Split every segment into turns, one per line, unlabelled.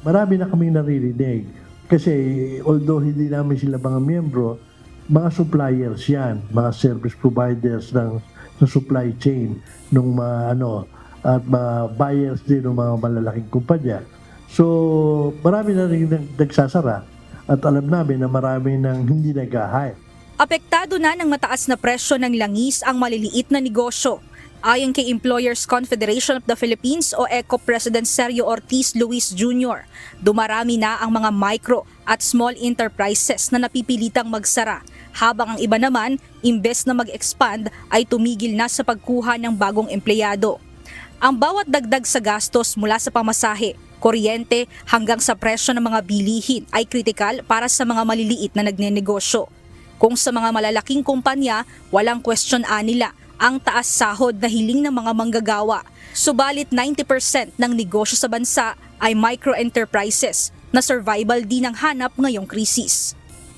marami na kaming naririnig. Kasi although hindi namin sila mga miyembro, mga suppliers yan, mga service providers ng supply chain ng mga at mga buyers din ng mga malalaking kumpanya. So, marami na rin nagsasara at alam namin na marami nang hindi nag-hire.
Apektado na ng mataas na presyo ng langis ang maliliit na negosyo. Ayon kay Employers Confederation of the Philippines o ECO President Sergio Ortiz Luis Jr., dumarami na ang mga micro at small enterprises na napipilitang magsara, habang ang iba naman, imbes na mag-expand, ay tumigil na sa pagkuha ng bagong empleyado. Ang bawat dagdag sa gastos mula sa pamasahe, kuryente hanggang sa presyo ng mga bilihin ay kritikal para sa mga maliliit na nagnenegosyo. Kung sa mga malalaking kumpanya, walang question nila ang taas sahod na hiling ng mga manggagawa. Subalit 90% ng negosyo sa bansa ay micro-enterprises na survival din ang hanap ngayong krisis.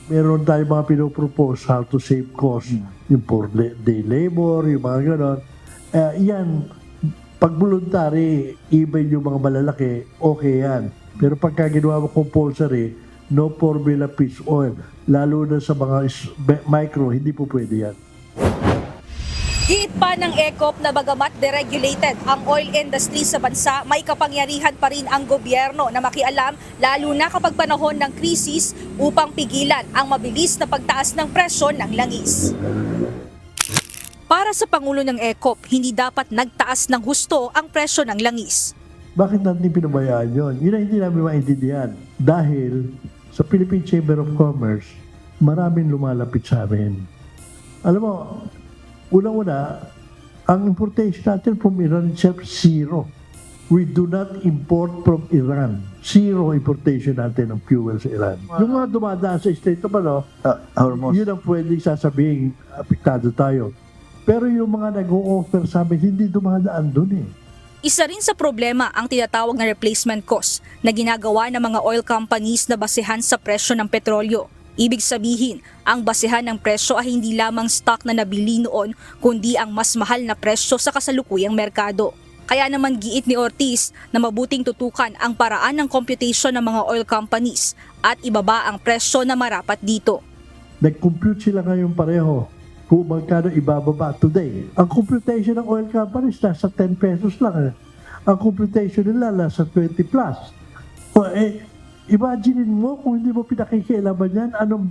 Meron tayong mga pinopropose how to save cost, yung for day labor, yung mga ganon. Yan, pag voluntary, even yung mga malalaki, okay yan. Pero pagka ginawa mo compulsory, no formula fish oil, lalo na sa mga micro, hindi po pwede yan.
Giit pa ng ECOP na bagamat deregulated ang oil industry sa bansa, may kapangyarihan pa rin ang gobyerno na makialam lalo na kapag panahon ng krisis upang pigilan ang mabilis na pagtaas ng presyo ng langis. Para sa Pangulo ng ECOP, hindi dapat nagtaas ng husto ang presyo ng langis.
Bakit natin pinabayaan yun? Yun ang hindi namin maintindihan. Dahil sa Philippine Chamber of Commerce, maraming lumalapit sa amin. Alam mo, unang-una, ang importation natin from Iran itself, zero. We do not import from Iran. Zero importation natin ng fuel sa Iran. Yung mga dumadaan sa Strait of yun ang pwedeng sasabihin, apektado tayo. Pero yung mga nag-o-offer sa amin, hindi dumadaan dun eh.
Isa rin sa problema ang tinatawag na replacement cost na ginagawa ng mga oil companies na basehan sa presyo ng petrolyo. Ibig sabihin, ang basehan ng presyo ay hindi lamang stock na nabili noon, kundi ang mas mahal na presyo sa kasalukuyang merkado. Kaya naman giit ni Ortiz na mabuting tutukan ang paraan ng computation ng mga oil companies at ibaba ang presyo na marapat dito.
Nag-compute sila ngayon pareho kung magkano ibababa today. Ang computation ng oil companies nasa 10 pesos lang. Ang computation nila nasa 20 plus. Imaginin mo kung hindi mo pinakikialaman yan, anong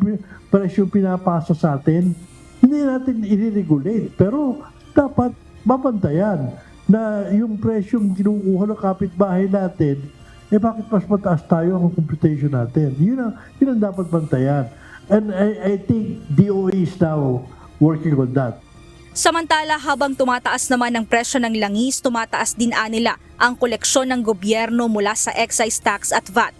presyo pinapasa sa atin. Hindi natin i-regulate, pero dapat mabantayan na yung presyong kinukuha ng kapitbahay natin, bakit mas mataas tayo ang computation natin? Yun ang dapat bantayan. And I think DOE is now working on that.
Samantala, habang tumataas naman ang presyo ng langis, tumataas din nila ang koleksyon ng gobyerno mula sa excise tax at VAT.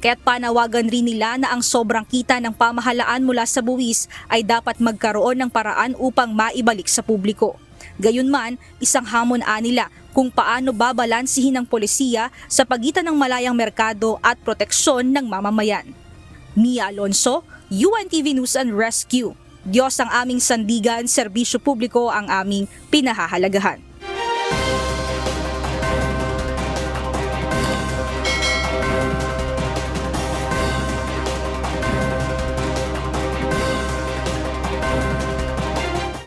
Kaya't panawagan rin nila na ang sobrang kita ng pamahalaan mula sa buwis ay dapat magkaroon ng paraan upang maibalik sa publiko. Gayunman, isang hamon nila kung paano babalansihin ng polisiya sa pagitan ng malayang merkado at proteksyon ng mamamayan. Mia Alonso, UNTV News and Rescue. Diyos ang aming sandigan, serbisyo publiko ang aming pinahahalagahan.